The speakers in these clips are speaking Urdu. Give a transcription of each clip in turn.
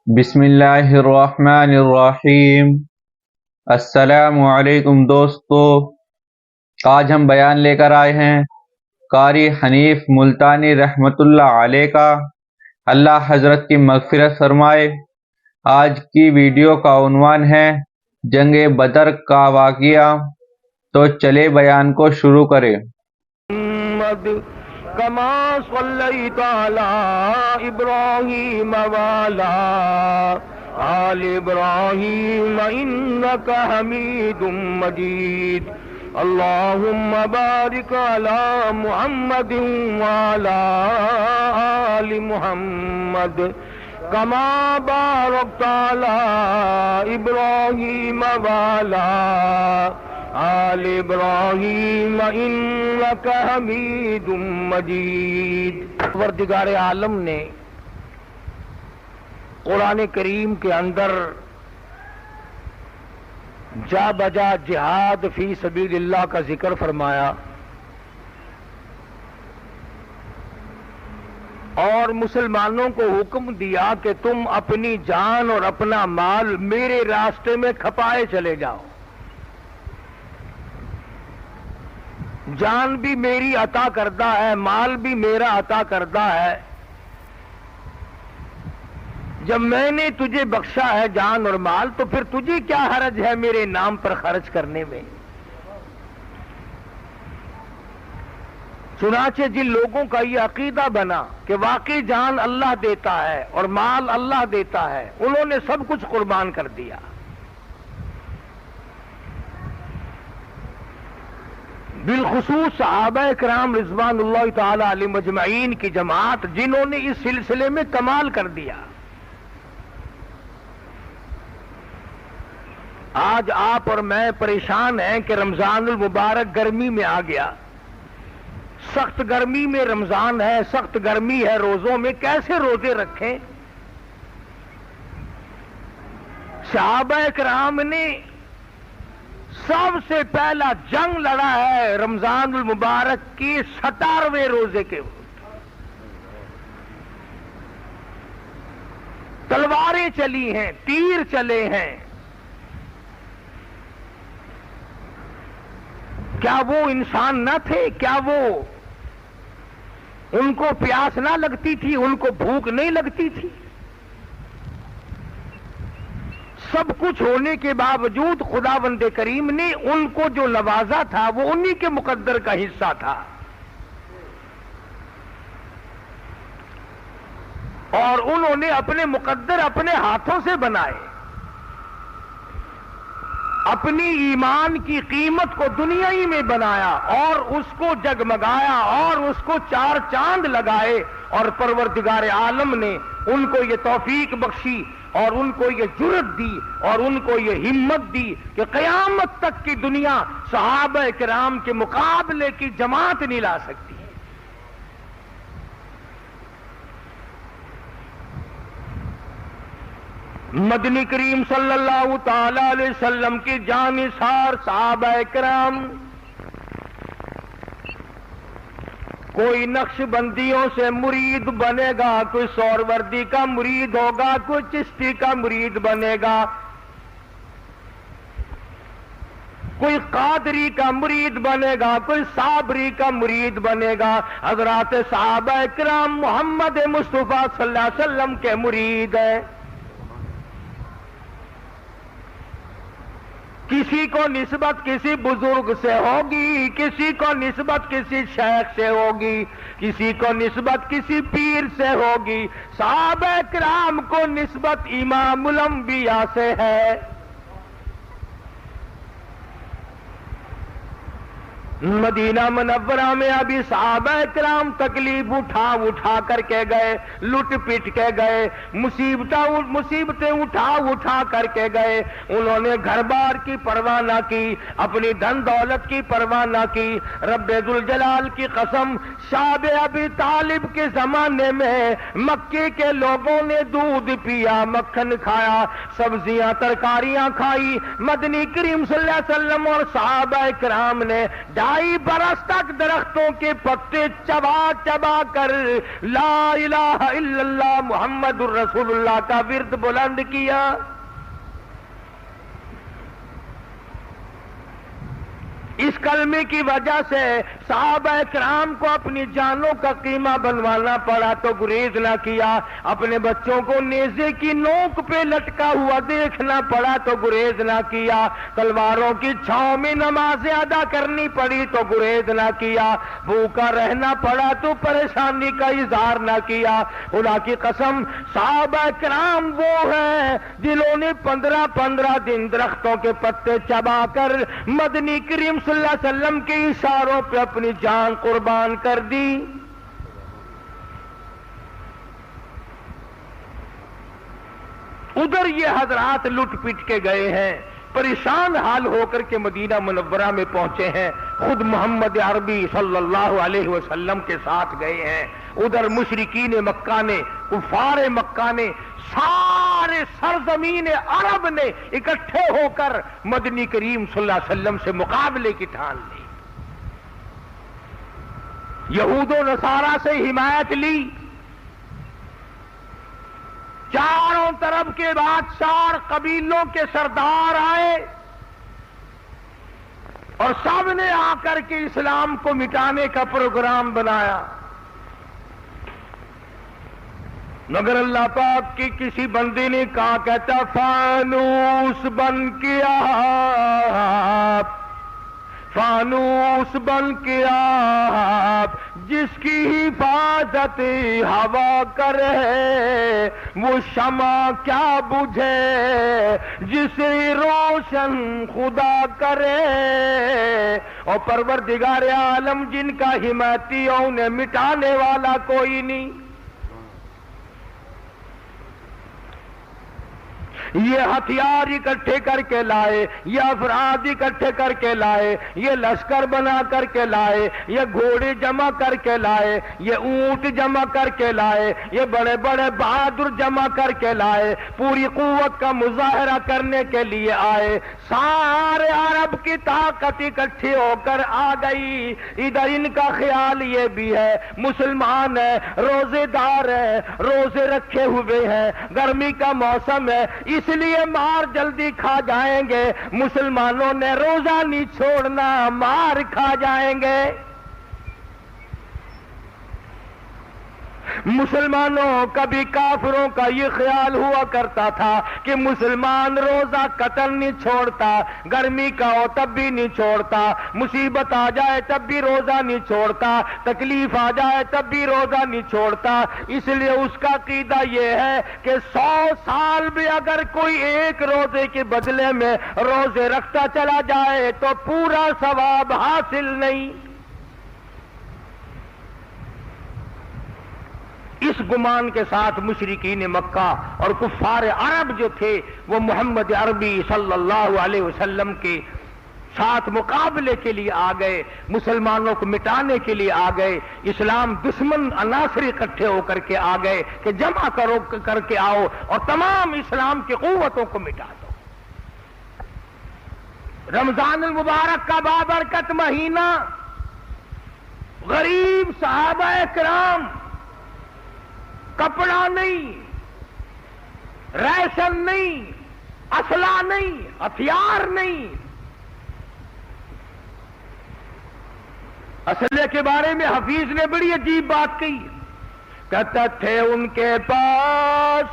بسم اللہ الرحمن الرحیم۔ السلام علیکم دوستو، آج ہم بیان لے کر آئے ہیں قاری حنیف ملتانی رحمۃ اللہ علیہ کا، اللہ حضرت کی مغفرت فرمائے۔ آج کی ویڈیو کا عنوان ہے جنگ بدر کا واقعہ، تو چلے بیان کو شروع کریں۔ كما صليت على إبراهيم وعلى آل إبراهيم إنك حميد مجيد اللهم بارك على محمد وعلى آل محمد كما باركت على إبراهيم وعلى آل ابراہیم انک حمید مجید۔ پروردگار عالم نے قرآن کریم کے اندر جا بجا جہاد فی سبیل اللہ کا ذکر فرمایا اور مسلمانوں کو حکم دیا کہ تم اپنی جان اور اپنا مال میرے راستے میں کھپائے چلے جاؤ۔ جان بھی میری عطا کردہ ہے، مال بھی میرا عطا کردہ ہے۔ جب میں نے تجھے بخشا ہے جان اور مال، تو پھر تجھے کیا حرج ہے میرے نام پر خرچ کرنے میں؟ چنانچہ جن لوگوں کا یہ عقیدہ بنا کہ واقعی جان اللہ دیتا ہے اور مال اللہ دیتا ہے، انہوں نے سب کچھ قربان کر دیا۔ بالخصوص صحابہ کرام رضوان اللہ تعالی علیہم مجمعین کی جماعت، جنہوں نے اس سلسلے میں کمال کر دیا۔ آج آپ اور میں پریشان ہیں کہ رمضان المبارک گرمی میں آ گیا، سخت گرمی میں رمضان ہے، سخت گرمی ہے روزوں میں، کیسے روزے رکھیں؟ صحابہ کرام نے سب سے پہلا جنگ لڑا ہے رمضان المبارک کی 17ویں روزے کے وقت۔ تلواریں چلی ہیں، تیر چلے ہیں۔ کیا وہ انسان نہ تھے؟ کیا وہ ان کو پیاس نہ لگتی تھی؟ ان کو بھوک نہیں لگتی تھی؟ سب کچھ ہونے کے باوجود خداوند کریم نے ان کو جو نوازا تھا وہ انہی کے مقدر کا حصہ تھا، اور انہوں نے اپنے مقدر اپنے ہاتھوں سے بنائے، اپنی ایمان کی قیمت کو دنیا ہی میں بنایا اور اس کو جگمگایا اور اس کو چار چاند لگائے، اور پروردگار عالم نے ان کو یہ توفیق بخشی اور ان کو یہ جرأت دی اور ان کو یہ ہمت دی کہ قیامت تک کی دنیا صحابہ کرام کے مقابلے کی جماعت نہیں لا سکتی۔ مدنی کریم صلی اللہ تعالی علیہ وسلم کی جانثار صحابہ کرام، کوئی نقش بندیوں سے مرید بنے گا، کوئی سہروردی کا مرید ہوگا، کوئی چشتی کا مرید بنے گا، کوئی قادری کا مرید بنے گا، کوئی صابری کا مرید بنے گا۔ حضرات صحابہ کرام محمد مصطفیٰ صلی اللہ علیہ وسلم کے مرید ہیں۔ کسی کو نسبت کسی بزرگ سے ہوگی، کسی کو نسبت کسی شیخ سے ہوگی، کسی کو نسبت کسی پیر سے ہوگی۔ صحابہ کرام کو نسبت امام الانبیاء سے ہے۔ مدینہ منورہ میں ابھی صحابہ کرام تکلیف اٹھا کر کے گئے، لٹ پٹ کے گئے، مصیبتیں اٹھا کر کے گئے۔ انہوں نے گھر بار کی پرواہ نہ کی، اپنی دھن دولت کی پرواہ نہ کی۔ رب ذوالجلال کی قسم، شاب ابی طالب کے زمانے میں مکے کے لوگوں نے دودھ پیا، مکھن کھایا، سبزیاں ترکاریاں کھائی۔ مدنی کریم صلی اللہ علیہ وسلم اور صحابہ کرام نے 2.5 برس تک درختوں کے پتے چبا چبا کر لا الہ الا اللہ محمد الرسول اللہ کا ورد بلند کیا. اس کلمے کی وجہ سے صحابہ کرام کو اپنی جانوں کا قیمہ بنوانا پڑا تو گریز نہ کیا. اپنے بچوں کو نیزے کی نوک پہ لٹکا ہوا دیکھنا پڑا تو گریز نہ کیا. تلواروں کی چھاؤں میں نمازیں ادا کرنی پڑی تو گریز نہ کیا. بھوکا رہنا پڑا تو پریشانی کا اظہار نہ کیا. خدا کی قسم صحابہ کرام وہ ہیں جنہوں نے 15 دن درختوں کے پتے چبا کر مدنی کریم صلی اللہ علیہ وسلم کے اشاروں پہ اپنی جان قربان کر دی. ادھر یہ حضرات لٹ پٹ کے گئے ہیں، پریشان حال ہو کر کے مدینہ منورہ میں پہنچے ہیں، خود محمد عربی صلی اللہ علیہ وسلم کے ساتھ گئے ہیں. ادھر مشرکین مکہ نے، کفار مکہ نے، سارے سرزمین عرب نے اکٹھے ہو کر مدنی کریم صلی اللہ علیہ وسلم سے مقابلے کی ٹھان لی. یہود و نصارہ سے حمایت لی. چاروں طرف کے بادشاہ اور قبیلوں کے سردار آئے اور سب نے آ کر کے اسلام کو مٹانے کا پروگرام بنایا. مگر اللہ پاک کی کسی بندے نے کہا، کہتا فانوس بن کے آپ، فانوس بن کے آپ، جس کی حفاظت ہوا کرے وہ شمع کیا بجھے جسے روشن خدا کرے. اور پروردگار عالم جن کا حمایتی اور انہیں مٹانے والا کوئی نہیں. یہ ہتھیار اکٹھے کر کے لائے، یہ افراد اکٹھے کر کے لائے، یہ لشکر بنا کر کے لائے، یہ گھوڑے جمع کر کے لائے، یہ اونٹ جمع کر کے لائے، یہ بڑے بڑے بہادر جمع کر کے لائے، پوری قوت کا مظاہرہ کرنے کے لیے آئے. سارے عرب کی طاقت اکٹھی ہو کر آ گئی. ادھر ان کا خیال یہ بھی ہے مسلمان ہے، روزے دار ہے، روزے رکھے ہوئے ہیں، گرمی کا موسم ہے، اس لیے مار جلدی کھا جائیں گے. مسلمانوں نے روزہ نہیں چھوڑنا، مار کھا جائیں گے. مسلمانوں کبھی کافروں کا یہ خیال ہوا کرتا تھا کہ مسلمان روزہ قطعاً نہیں چھوڑتا، گرمی کا ہو تب بھی نہیں چھوڑتا، مصیبت آ جائے تب بھی روزہ نہیں چھوڑتا، تکلیف آ جائے تب بھی روزہ نہیں چھوڑتا. اس لیے اس کا عقیدہ یہ ہے کہ 100 سال بھی اگر کوئی ایک روزے کے بدلے میں روزے رکھتا چلا جائے تو پورا ثواب حاصل نہیں. اس گمان کے ساتھ مشرکین مکہ اور کفار عرب جو تھے وہ محمد عربی صلی اللہ علیہ وسلم کے ساتھ مقابلے کے لیے آ گئے، مسلمانوں کو مٹانے کے لیے آ گئے. اسلام دشمن عناصر اکٹھے ہو کر کے آ گئے کہ جمع کر کے آؤ اور تمام اسلام کی قوتوں کو مٹا دو. رمضان المبارک کا بابرکت مہینہ، غریب صحابہ کرام، کپڑا نہیں، ریشن نہیں، اسلحہ نہیں، ہتھیار نہیں. اسلحے کے بارے میں حفیظ نے بڑی عجیب بات کہی. کہتا تھے ان کے پاس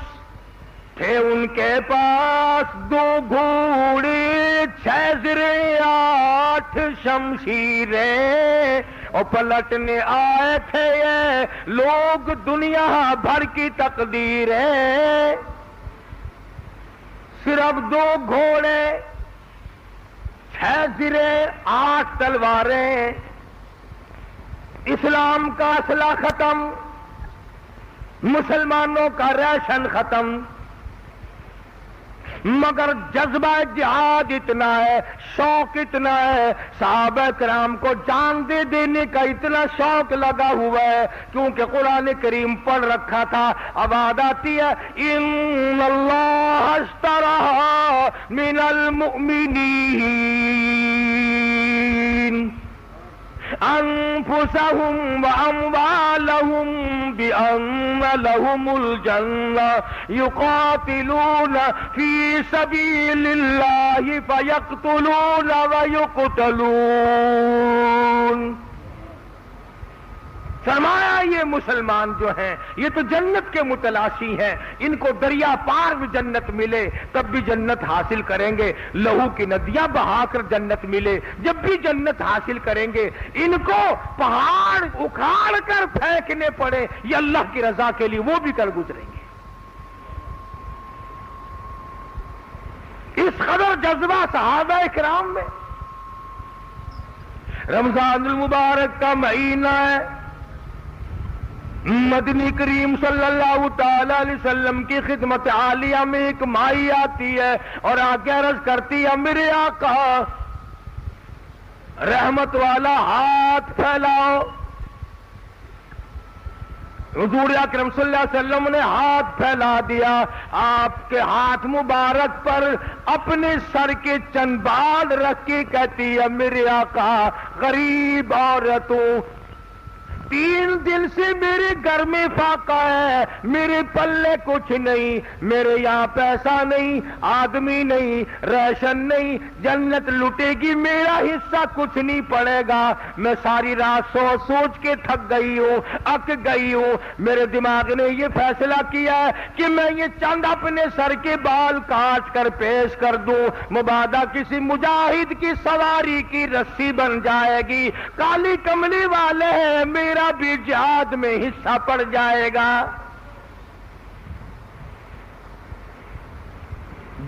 2 گھوڑے، 6 زرے، 8 شمشیریں، اور پلٹنے آئے تھے یہ لوگ دنیا بھر کی تقدیریں. صرف 2 گھوڑے، 6 زرے، 8 تلواریں، اسلام کا اسلحہ ختم، مسلمانوں کا ریشن ختم. مگر جذبہ جہاد اتنا ہے، شوق اتنا ہے، صحابہ کرام کو جان دے دینے کا اتنا شوق لگا ہوا ہے کیونکہ قرآن کریم پڑھ رکھا تھا. آواز آتی ہے ان اللہ اشترى من المؤمنین انفسهم واموالهم بان لهم الجنة يقاتلون في سبيل الله فيقتلون ويقتلون. فرمایا یہ مسلمان جو ہیں یہ تو جنت کے متلاشی ہیں، ان کو دریا پار میں جنت ملے تب بھی جنت حاصل کریں گے، لہو کی ندیاں بہا کر جنت ملے جب بھی جنت حاصل کریں گے، ان کو پہاڑ اکھاڑ کر پھینکنے پڑے یہ اللہ کی رضا کے لیے وہ بھی کر گزریں گے. اس قدر جذبہ صحابہ کرام میں. رمضان المبارک کا مہینہ ہے، مدنی کریم صلی اللہ تعالی علیہ وسلم کی خدمت عالیہ میں ایک مائی آتی ہے اور آگے عرض کرتی ہے میرے آقا رحمت والا ہاتھ پھیلاؤ. حضور اکرم صلی اللہ علیہ وسلم نے ہاتھ پھیلا دیا، آپ کے ہاتھ مبارک پر اپنے سر کے چند بال رکھ کے کہتی ہے میرے آقا غریب عورتوں 3 دن سے میرے گھر میں فاقہ ہے، میرے پلے کچھ نہیں، میرے یہاں پیسہ نہیں، آدمی نہیں، ریشن نہیں، جنت لٹے گی میرا حصہ کچھ نہیں پڑے گا. میں ساری رات سوچ سوچ کے تھک گئی ہوں، اک گئی ہوں. میرے دماغ نے یہ فیصلہ کیا ہے کہ میں یہ چند اپنے سر کے بال کاٹ کر پیش کر دوں، مبادا کسی مجاہد کی سواری کی رسی بن جائے گی. کالی کملی والے ہیں، میرا بھی جہاد میں حصہ پڑ جائے گا.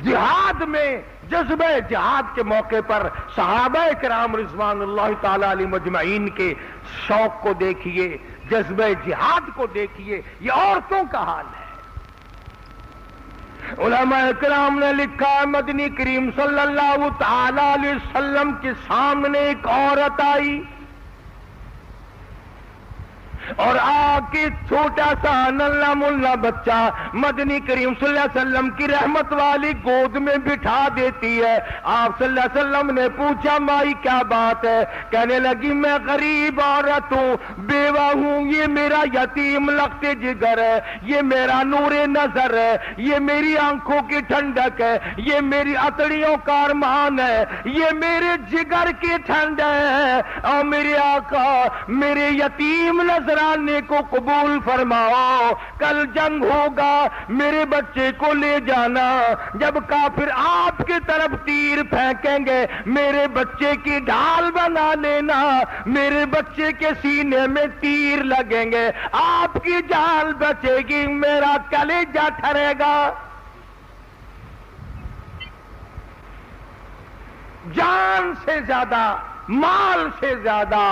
جہاد میں جذبہ جہاد کے موقع پر صحابہ کرام رضوان اللہ تعالی علیہ مجمعین کے شوق کو دیکھیے، جذبہ جہاد کو دیکھیے. یہ عورتوں کا حال ہے. علماء کرام نے لکھا ہے مدنی کریم صلی اللہ تعالی علیہ وسلم کے سامنے ایک عورت آئی اور آ کے چھوٹا سا ننھا ملا بچہ مدنی کریم صلی اللہ علیہ وسلم کی رحمت والی گود میں بٹھا دیتی ہے. آپ صلی اللہ علیہ وسلم نے پوچھا مائی کیا بات ہے؟ کہنے لگی میں غریب عورت ہوں، بیوہ ہوں، یہ میرا یتیم لخت جگر ہے، یہ میرا نور نظر ہے، یہ میری آنکھوں کی ٹھنڈک ہے، یہ میری اتڑیوں کا ارمان ہے، یہ میرے جگر کی ٹھنڈ ہے. اور میرے آقا میرے یتیم نذرانے کو قبول فرماؤ، کل جنگ ہوگا میرے بچے کو لے جانا، جب کافر آپ کی طرف تیر پھینکیں گے میرے بچے کی ڈھال بنا لینا، میرے بچے کے سینے میں تیر لگیں گے، آپ کی جان بچے گی، میرا کلیجہ ٹھرے گا. جان سے زیادہ، مال سے زیادہ،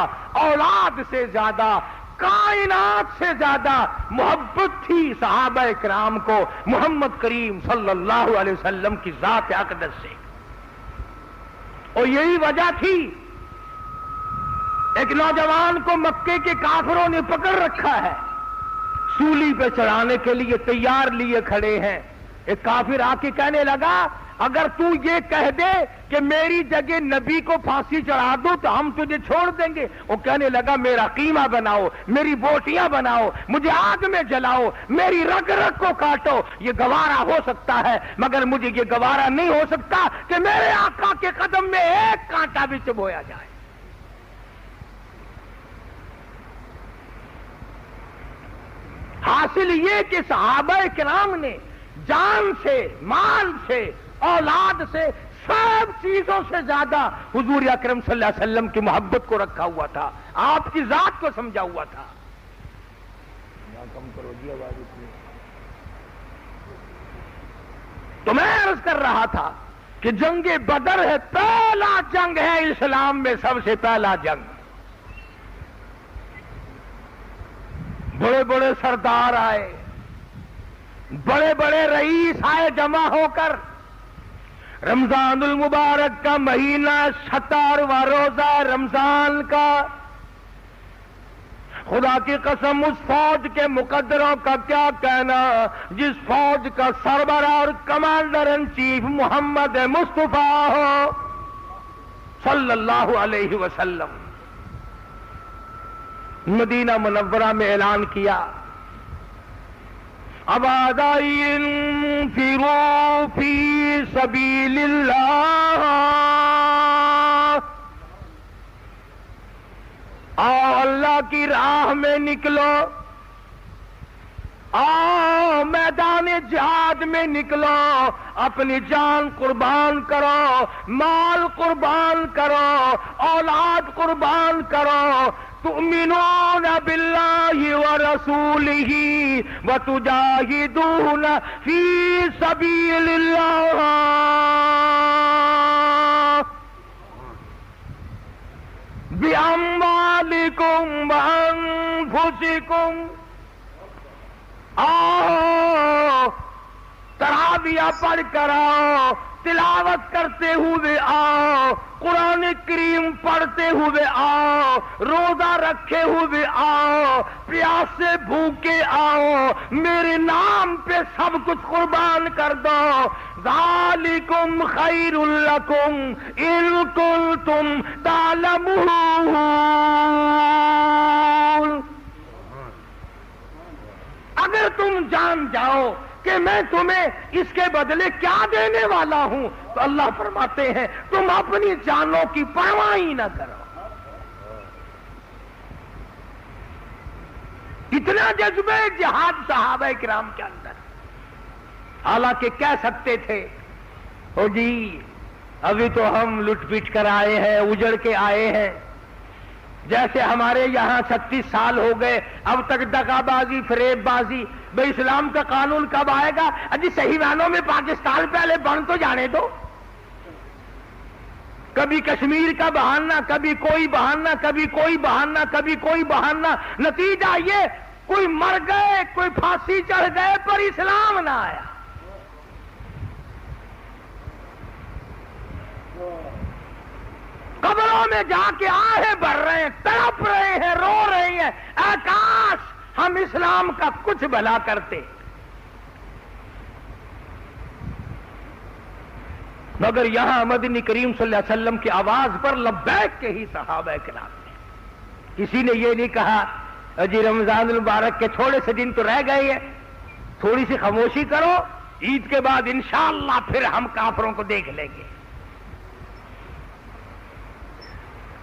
اولاد سے زیادہ، کائنات سے زیادہ محبت تھی صحابہ کرام کو محمد کریم صلی اللہ علیہ وسلم کی ذات اقدس سے. اور یہی وجہ تھی ایک نوجوان کو مکے کے کافروں نے پکڑ رکھا ہے، سولی پہ چڑھانے کے لیے تیار لیے کھڑے ہیں. ایک کافر آ کے کہنے لگا اگر تو یہ کہہ دے کہ میری جگہ نبی کو پھانسی چڑھا دو تو ہم تجھے چھوڑ دیں گے. وہ کہنے لگا میرا قیمہ بناؤ، میری بوٹیاں بناؤ، مجھے آگ میں جلاؤ، میری رگ رگ کو کاٹو، یہ گوارا ہو سکتا ہے مگر مجھے یہ گوارا نہیں ہو سکتا کہ میرے آقا کے قدم میں ایک کانٹا بھی چبویا جائے. حاصل یہ کہ صحابہ کرام نے جان سے، مال سے، اولاد سے، سب چیزوں سے زیادہ حضور اکرم صلی اللہ علیہ وسلم کی محبت کو رکھا ہوا تھا، آپ کی ذات کو سمجھا ہوا تھا. تو میں عرض کر رہا تھا کہ جنگ بدر ہے، پہلا جنگ ہے اسلام میں، سب سے پہلا جنگ. بڑے بڑے سردار آئے، بڑے بڑے رئیس آئے جمع ہو کر. رمضان المبارک کا مہینہ 17واں روزہ رمضان کا. خدا کی قسم اس فوج کے مقدروں کا کیا کہنا جس فوج کا سربراہ اور کمانڈر ان چیف محمد مصطفیٰ ہو صلی اللہ علیہ وسلم. مدینہ منورہ میں اعلان کیا، آواز آئی انفروا فی سبیل اللہ، آؤ اللہ کی راہ میں نکلو، آؤ میدان جہاد میں نکلو، اپنی جان قربان کرو، مال قربان کرو، اولاد قربان کرو، تؤمنون باللہ ورسولہ وتجاہدون فی سبیل اللہ بِأَمْوَالِكُمْ وَأَنفُسِكُمْ۔ آؤ تراویح پڑھ کر آؤ، تلاوت کرتے ہوئے آؤ، قرآن کریم پڑھتے ہوئے آؤ، روزہ رکھے ہوئے آؤ، پیاسے بھوکے آؤ، میرے نام پہ سب کچھ قربان کر دو۔ ذالکم خیر لکم ان کنتم تعلمون۔ اگر تم جان جاؤ کہ میں تمہیں اس کے بدلے کیا دینے والا ہوں، تو اللہ فرماتے ہیں تم اپنی جانوں کی پرواہ ہی نہ کرو۔ اتنا جذبہ جہاد صحابہ کرام کے اندر، حالانکہ کہہ سکتے تھے او جی ابھی تو ہم لٹ پٹ کر آئے ہیں، اجڑ کے آئے ہیں، جیسے ہمارے یہاں 36 سال ہو گئے، اب تک دغا بازی، فریب بازی، بھئی اسلام کا قانون کب آئے گا؟ اجی صحیح معنوں میں پاکستان پہلے بن تو جانے دو۔ کبھی کشمیر کا بہانہ، کبھی کوئی بہانہ، کبھی کوئی بہانہ، کبھی کوئی بہانہ، نتیجہ یہ کوئی مر گئے، کوئی پھانسی چڑھ گئے، پر اسلام نہ آیا۔ قبروں میں جا کے آہیں بھر رہے ہیں، تڑپ رہے ہیں، رو رہے ہیں، اے کاش ہم اسلام کا کچھ بھلا کرتے۔ مگر یہاں مدنی کریم صلی اللہ علیہ وسلم کی آواز پر لبیک کے ہی صحابہ کرام نے، کسی نے یہ نہیں کہا جی رمضان المبارک کے تھوڑے سے دن تو رہ گئے ہیں، تھوڑی سی خاموشی کرو، عید کے بعد انشاءاللہ پھر ہم کافروں کو دیکھ لیں گے۔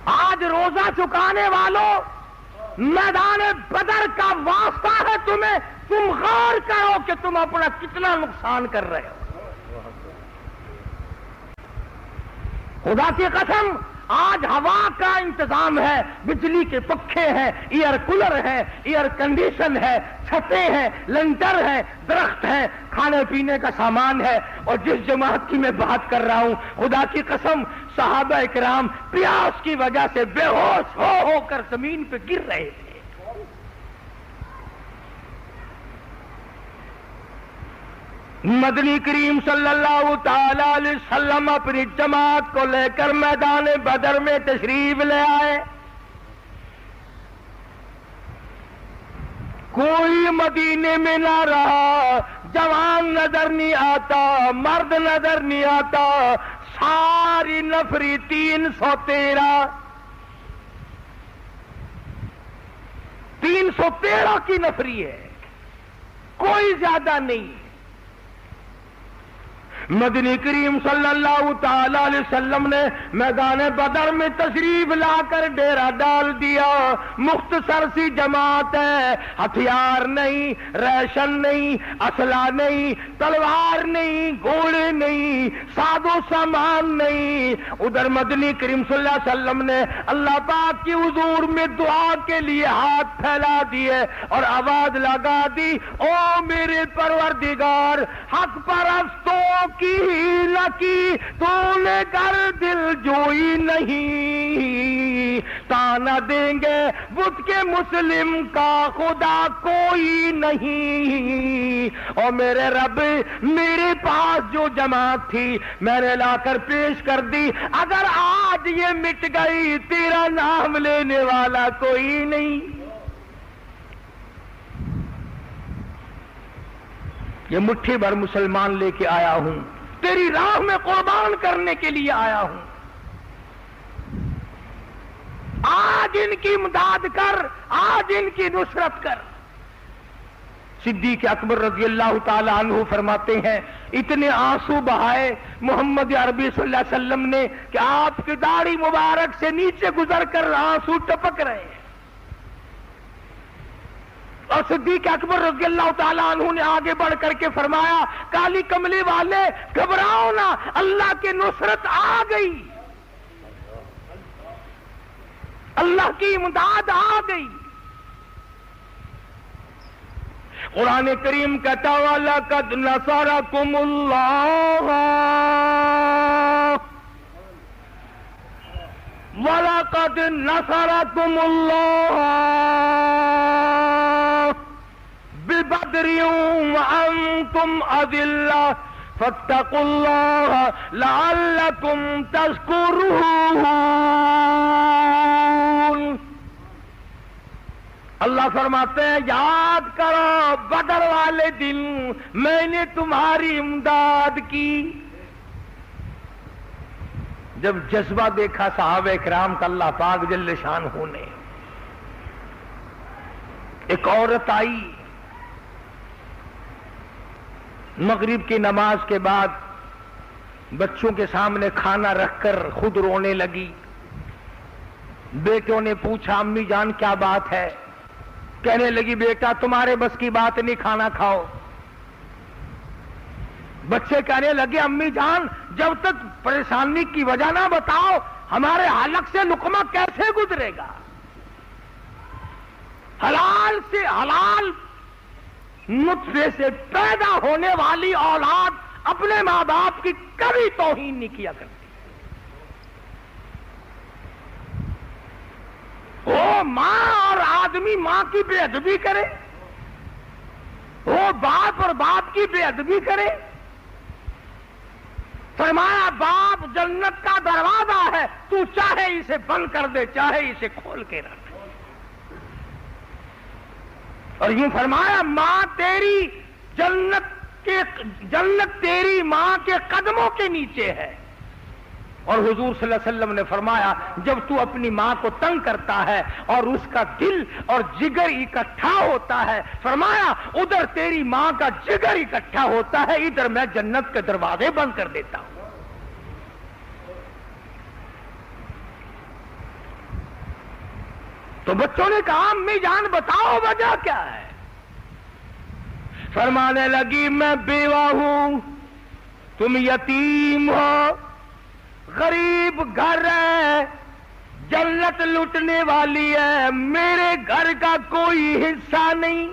آج روزہ چکانے والوں، میدان بدر کا واسطہ ہے تمہیں، تم غور کرو کہ تم اپنا کتنا نقصان کر رہے ہو۔ خدا کی قسم آج ہوا کا انتظام ہے، بجلی کے پنکھے ہیں، ایئر کولر ہے، ایئر کنڈیشن ہے، چھتیں ہیں، لنٹر ہیں، درخت ہیں، کھانے پینے کا سامان ہے، اور جس جماعت کی میں بات کر رہا ہوں، خدا کی قسم صحابہ کرام پیاس کی وجہ سے بے ہوش ہو کر زمین پہ گر رہے تھے۔ مدنی کریم صلی اللہ تعالی علیہ وسلم اپنی جماعت کو لے کر میدان بدر میں تشریف لے آئے۔ کوئی مدینے میں نہ رہا، جوان نظر نہیں آتا، مرد نظر نہیں آتا، ساری نفری 313 کی نفری ہے، کوئی زیادہ نہیں۔ مدنی کریم صلی اللہ تعالی علیہ وسلم نے میدان بدر میں تشریف لا کر ڈیرا ڈال دیا۔ مختصر سی جماعت ہے، ہتھیار نہیں، ریشن نہیں، اسلحہ نہیں، تلوار نہیں، گھوڑے نہیں، ساز و سامان نہیں۔ ادھر مدنی کریم صلی اللہ علیہ وسلم نے اللہ پاک کی حضور میں دعا کے لیے ہاتھ پھیلا دیے اور آواز لگا دی، او میرے پروردگار، حق پرستوں کی لکی تو نے کر دل جوئی نہیں، تانا دیں گے بت کے مسلم کا خدا کوئی نہیں۔ اور میرے رب، میرے پاس جو جماعت تھی میں نے لا کر پیش کر دی، اگر آج یہ مٹ گئی تیرا نام لینے والا کوئی نہیں۔ یہ مٹھی بھر مسلمان لے کے آیا ہوں، تیری راہ میں قربان کرنے کے لیے آیا ہوں۔ آج آج ان کی امداد کر، آج ان کی نصرت کر۔ صدیق اکبر رضی اللہ تعالی عنہ فرماتے ہیں اتنے آنسو بہائے محمد عربی صلی اللہ علیہ وسلم نے کہ آپ کی داڑھی مبارک سے نیچے گزر کر آنسو ٹپک رہے ہیں۔ اور صدیق اکبر رضی اللہ تعالی عنہ نے آگے بڑھ کر کے فرمایا کالی کملی والے گھبراؤ نہ، اللہ کی نصرت آ گئی، اللہ کی امداد آ گئی۔ قرآن کریم کہتا وَلَقَدْ نَصَرَكُمُ اللَّهُ وَلَقَدْ نَصَرَكُمُ اللَّهُ بِبَدْرٍ وَأَنْتُمْ أَذِلَّةٌ فَاتَّقُوا اللَّهَ لَعَلَّكُمْ تَشْكُرُونَ۔ اللہ فرماتے ہیں یاد کرو بدر والے دن میں نے تمہاری امداد کی۔ جب جذبہ دیکھا صحابہ کرام کا اللہ پاک جل شانہ نے، ایک عورت آئی مغرب کی نماز کے بعد بچوں کے سامنے کھانا رکھ کر خود رونے لگی۔ بیٹوں نے پوچھا امی جان کیا بات ہے؟ کہنے لگی بیٹا تمہارے بس کی بات نہیں، کھانا کھاؤ۔ بچے کہنے لگے امی جان جب تک پریشانی کی وجہ نہ بتاؤ ہمارے حلق سے لقمہ کیسے گزرے گا؟ حلال سے حلال نطفے سے پیدا ہونے والی اولاد اپنے ماں باپ کی کبھی توہین نہیں کیا کرتی۔ وہ ماں اور آدمی ماں کی بے ادبی کرے، وہ باپ اور باپ کی بے ادبی کرے۔ فرمایا باپ جنت کا دروازہ ہے، تو چاہے اسے بند کر دے چاہے اسے کھول کے رکھ۔ اور یوں فرمایا ماں تیری جنت تیری ماں کے قدموں کے نیچے ہے۔ اور حضور صلی اللہ علیہ وسلم نے فرمایا جب تو اپنی ماں کو تنگ کرتا ہے اور اس کا دل اور جگر اکٹھا ہوتا ہے، فرمایا ادھر تیری ماں کا جگر اکٹھا ہوتا ہے، ادھر میں جنت کے دروازے بند کر دیتا ہوں۔ تو بچوں نے کہا امی جان بتاؤ وجہ کیا ہے؟ فرمانے لگی میں بیوہ ہوں، تم یتیم ہو، غریب گھر ہے، جنت لوٹنے والی ہے، میرے گھر کا کوئی حصہ نہیں،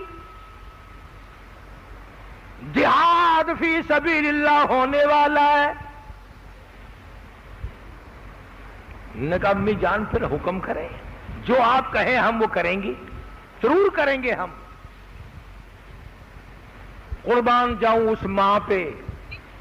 جہاد فی سبیل اللہ ہونے والا ہے۔ نے کہا امی جان پھر حکم کریں، جو آپ کہیں ہم وہ کریں گے، ضرور کریں گے ہم۔ قربان جاؤں اس ماں پہ،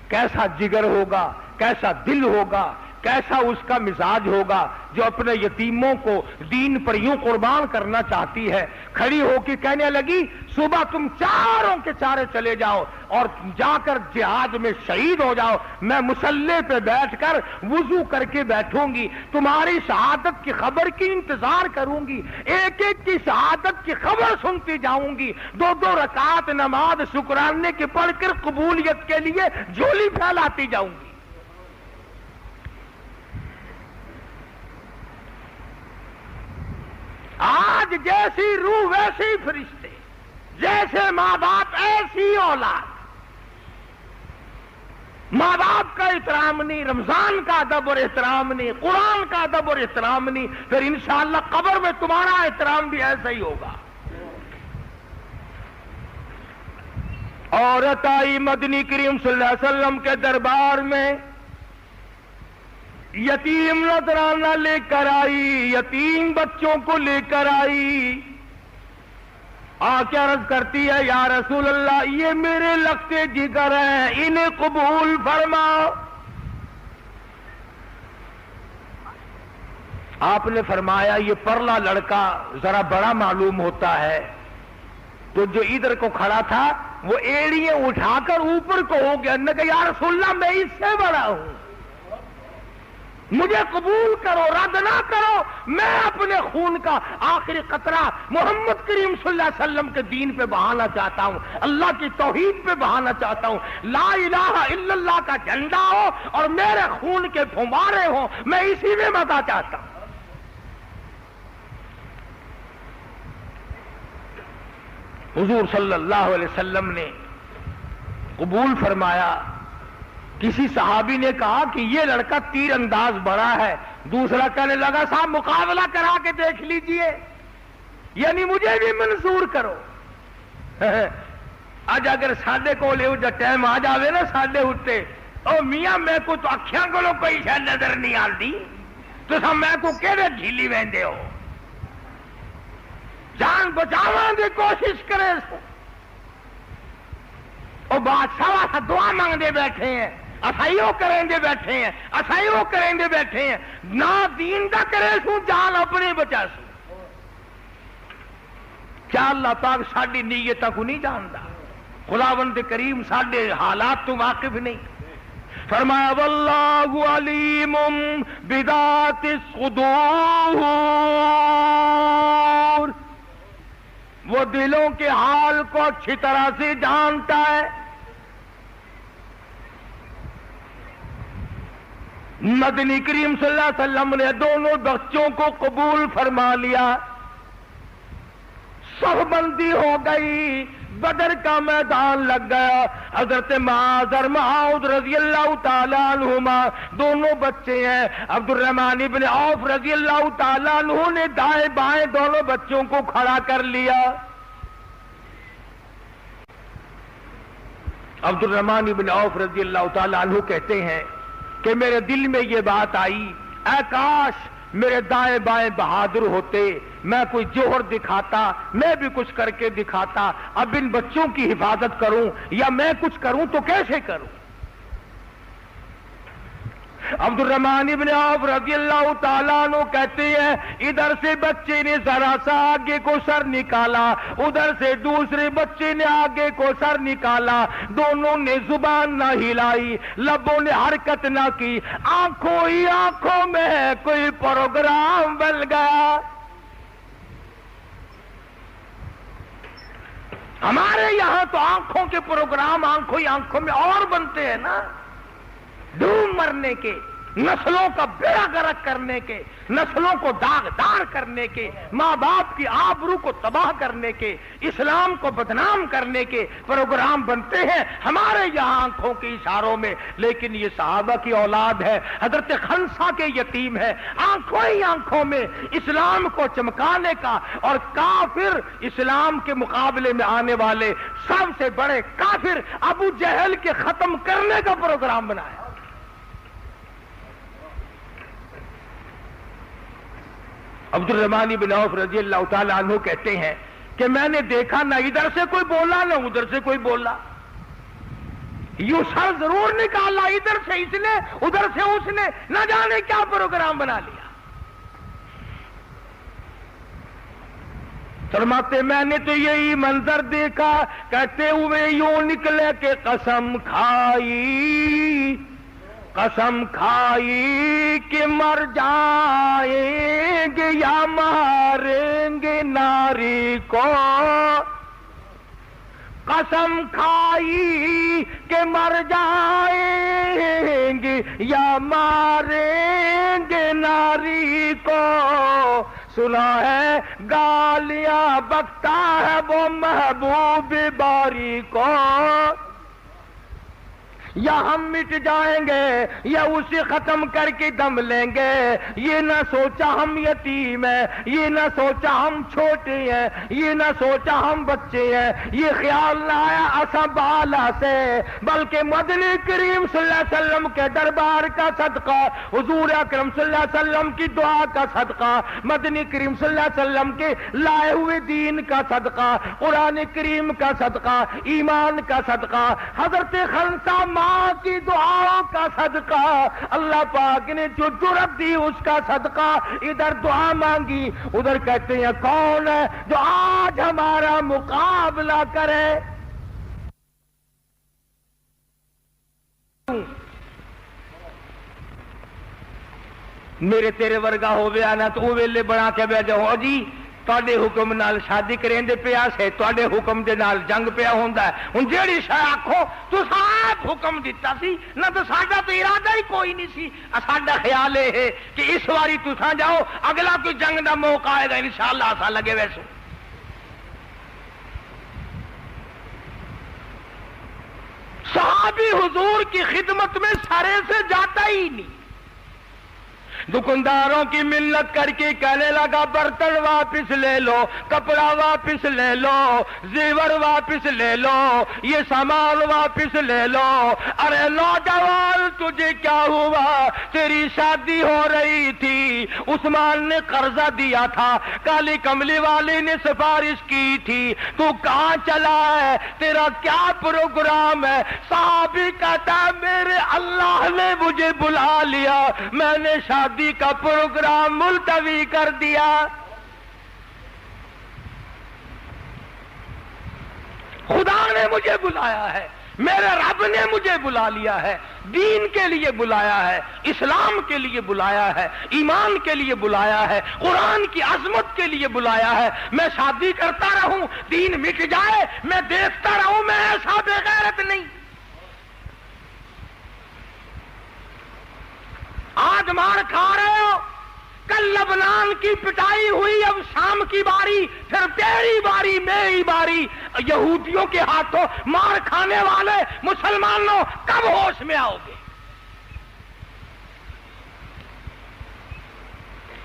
کیسا جگر ہوگا، کیسا دل ہوگا، کیسا اس کا مزاج ہوگا جو اپنے یتیموں کو دین پر یوں قربان کرنا چاہتی ہے۔ کھڑی ہو کے کہنے لگی صبح تم چاروں کے چارے چلے جاؤ اور جا کر جہاد میں شہید ہو جاؤ، میں مصلی پہ بیٹھ کر وضو کر کے بیٹھوں گی، تمہاری شہادت کی خبر کی انتظار کروں گی، ایک ایک کی شہادت کی خبر سنتی جاؤں گی، 2 رکعت نماز شکرانے کے پڑھ کر قبولیت کے لیے جھولی پھیلاتی جاؤں گی۔ آج جیسی روح ویسی فرشتے، جیسے ماں باپ ایسی اولاد۔ ماں باپ کا احترام نہیں، رمضان کا ادب اور احترام نہیں، قرآن کا ادب اور احترام نہیں، پھر انشاءاللہ قبر میں تمہارا احترام بھی ایسا ہی ہوگا۔ عورت آئی مدنی کریم صلی اللہ علیہ وسلم کے دربار میں، یتیم نذرانہ لے کر آئی، یتیم بچوں کو لے کر آئی، آ کے عرض کرتی ہے یا رسول اللہ یہ میرے لگتے جگر ہیں، انہیں قبول فرماؤ۔ آپ نے فرمایا یہ پرلا لڑکا ذرا بڑا معلوم ہوتا ہے، تو جو ادھر کو کھڑا تھا وہ ایڑیاں اٹھا کر اوپر کو ہو گیا، نے کہا یا رسول اللہ میں اس سے بڑا ہوں۔ مجھے قبول کرو، رد نہ کرو، میں اپنے خون کا آخری قطرہ محمد کریم صلی اللہ علیہ وسلم کے دین پہ بہانا چاہتا ہوں، اللہ کی توحید پہ بہانا چاہتا ہوں، لا الہ الا اللہ کا جھنڈا ہو اور میرے خون کے پھمارے ہوں، میں اسی میں مزہ چاہتا ہوں۔ حضور صلی اللہ علیہ وسلم نے قبول فرمایا۔ کسی صحابی نے کہا کہ یہ لڑکا تیر انداز بڑا ہے، دوسرا کہنے لگا صاحب مقابلہ کرا کے دیکھ لیجئے، یعنی مجھے بھی منظور کرو۔ اج اگر ساڈے کول ایہو جا ٹائم آ جاوے نا ساڈے اُتے، او میاں میں کو تو اکھیاں کولوں کوئی شے نظر نہیں آندی، تساں میں کو کیڑے جھیلی ویندے ہو، جان بچاواں دی کوشش کرے سو۔ او بادشاہ واسطے دعا مانگدے بیٹھے ہیں، اسائیو کریں دے بیٹھے ہیں، اسائیو کریں دے بیٹھے ہیں، نہ دین دا کرے سو جان اپنے بچا سو۔ کیا اللہ پاک ساڈی نیتاں کو نہیں جاندا؟ خداوند کریم ساڈے حالات تو واقف نہیں؟ فرمایا واللہ علیم بذات الصدور، وہ دلوں کے حال کو اچھی طرح سے جانتا ہے۔ مدنی کریم صلی اللہ علیہ وسلم نے دونوں بچوں کو قبول فرما لیا، صف بندی ہو گئی، بدر کا میدان لگ گیا۔ حضرت معاذ اور معاذ رضی اللہ تعالیٰ عنہما دونوں بچے ہیں، عبد الرحمن ابن عوف رضی اللہ تعالیٰ عنہ نے دائیں بائیں دونوں بچوں کو کھڑا کر لیا۔ عبد الرحمن ابن عوف رضی اللہ تعالیٰ عنہ کہتے ہیں کہ میرے دل میں یہ بات آئی، اے کاش میرے دائیں بائیں بہادر ہوتے، میں کوئی جوہر دکھاتا، میں بھی کچھ کر کے دکھاتا، اب ان بچوں کی حفاظت کروں یا میں کچھ کروں تو کیسے کروں؟ عبد الرحمن ابن عوف رضی اللہ تعالیٰ عنہ کہتے ہیں ادھر سے بچے نے ذرا سا آگے کو سر نکالا، ادھر سے دوسرے بچے نے آگے کو سر نکالا، دونوں نے زبان نہ ہلائی، لبوں نے حرکت نہ کی، آنکھوں ہی آنکھوں میں کوئی پروگرام بن گیا۔ ہمارے یہاں تو آنکھوں کے پروگرام آنکھوں ہی آنکھوں میں اور بنتے ہیں نا، ڈوب مرنے کے، نسلوں کا بیڑا غرق کرنے کے، نسلوں کو داغدار کرنے کے، ماں باپ کی آبرو کو تباہ کرنے کے، اسلام کو بدنام کرنے کے پروگرام بنتے ہیں ہمارے یہاں آنکھوں کے اشاروں میں، لیکن یہ صحابہ کی اولاد ہے، حضرت خنسا کے یتیم ہے، آنکھوں ہی آنکھوں میں اسلام کو چمکانے کا اور کافر اسلام کے مقابلے میں آنے والے سب سے بڑے کافر ابو جہل کے ختم کرنے کا پروگرام بنایا۔ عبد الرحمن بن عوف رضی اللہ تعالیٰ عنہ کہتے ہیں کہ میں نے دیکھا نہ ادھر سے کوئی بولا نہ ادھر سے کوئی بولا، یوں سر ضرور نکالا ادھر سے اس نے ادھر سے اس نے، نہ جانے کیا پروگرام بنا لیا۔ فرماتے میں نے تو یہی منظر دیکھا، کہتے ہوئے یوں نکلے کہ قسم کھائی قسم کھائی کہ مر جائیں گے یا ماریں گے ناری کو، قسم کھائی کہ مر جائیں گے یا ماریں گے ناری کو، سنا ہے گالیاں بکتا ہے وہ محبوب باری کو، یا ہم مٹ جائیں گے یا اسے ختم کر کے دم لیں گے، یہ نہ سوچا ہم یتیم ہیں، یہ نہ سوچا ہم چھوٹے ہیں، یہ نہ سوچا ہم بچے ہیں، یہ خیال نہ آیا اساں بالا سے، بلکہ مدنی کریم صلی اللہ علیہ وسلم کے دربار کا صدقہ، حضور اکرم صلی اللہ علیہ وسلم کی دعا کا صدقہ، مدنی کریم صلی اللہ علیہ وسلم کے لائے ہوئے دین کا صدقہ، قرآن کریم کا صدقہ، ایمان کا صدقہ، حضرت خنسا کی دعاؤں کا صدقہ، اللہ پاک نے جو جرأت دی اس کا صدقہ، ادھر دعا مانگی ادھر کہتے ہیں کون ہے جو آج ہمارا مقابلہ کرے؟ میرے تیرے ورگا ہو گیا نا تو وہ ویلے بنا کے بہ جاؤ جی تواڈے حکم نال شادی کریندے پیا سے تواڈے حکم دے نال جنگ پیا ہوندا ہے ہن جیڑی شے آکھو تساں آپ حکم دتا سی نہ تو ساڈا تو ارادہ ہی کوئی نہیں سی ساڈا خیال ہے کہ اس واری تساں جاؤ اگلا کوئی جنگ دا موقع آئے گا انشاءاللہ اساں لگے ویسو صحابی حضور کی خدمت میں سرے سے جاتا ہی نہیں دکانداروں کی منت کر کے کہنے لگا برتن واپس لے لو کپڑا واپس لے لو زیور واپس لے لو یہ سامان واپس لے لو ارے نوجوان تجھے کیا ہوا تیری شادی ہو رہی تھی عثمان نے قرضہ دیا تھا کالی کملی والی نے سفارش کی تھی تو کہاں چلا ہے تیرا کیا پروگرام ہے صحابی کہتا ہے میرے اللہ نے مجھے بلا لیا میں نے شادی کا پروگرام ملتوی کر دیا خدا نے مجھے بلایا ہے میرے رب نے مجھے بلا لیا ہے دین کے لیے بلایا ہے اسلام کے لیے بلایا ہے ایمان کے لیے بلایا ہے قرآن کی عظمت کے لیے بلایا ہے میں شادی کرتا رہوں دین مٹ جائے میں دیکھتا رہوں میں ایسا بے غیرت نہیں آج مار کھا رہے ہو کل لبنان کی پٹائی ہوئی اب شام کی باری پھر تیری باری میری باری یہودیوں کے ہاتھوں مار کھانے والے مسلمانوں کب ہوش میں آؤ گے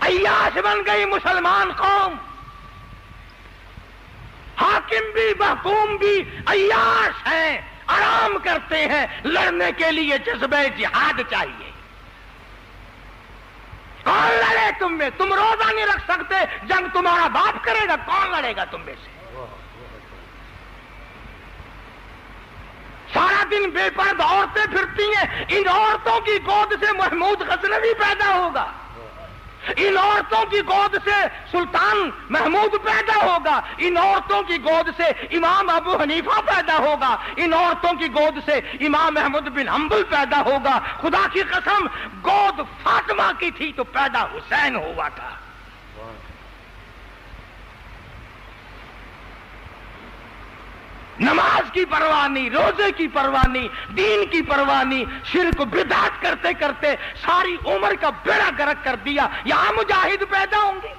عیاش بن گئی مسلمان قوم حاکم بھی محکوم بھی عیاش ہیں آرام کرتے ہیں لڑنے کے لیے جذبہ جہاد چاہیے کون لڑے تم میں تم روزہ نہیں رکھ سکتے جنگ تمہارا باپ کرے گا کون لڑے گا تم میں سے سارا دن بے پرد عورتیں پھرتی ہیں ان عورتوں کی گود سے محمود غزنوی پیدا ہوگا ان عورتوں کی گود سے سلطان محمود پیدا ہوگا ان عورتوں کی گود سے امام ابو حنیفہ پیدا ہوگا ان عورتوں کی گود سے امام احمد بن حنبل پیدا ہوگا خدا کی قسم گود فاطمہ کی تھی تو پیدا حسین ہوا تھا نماز کی پرواہ نہیں روزے کی پرواہ نہیں دین کی پرواہ نہیں شرک بدعت کرتے کرتے ساری عمر کا بیڑا گرک کر دیا یہاں مجاہد پیدا ہوں گے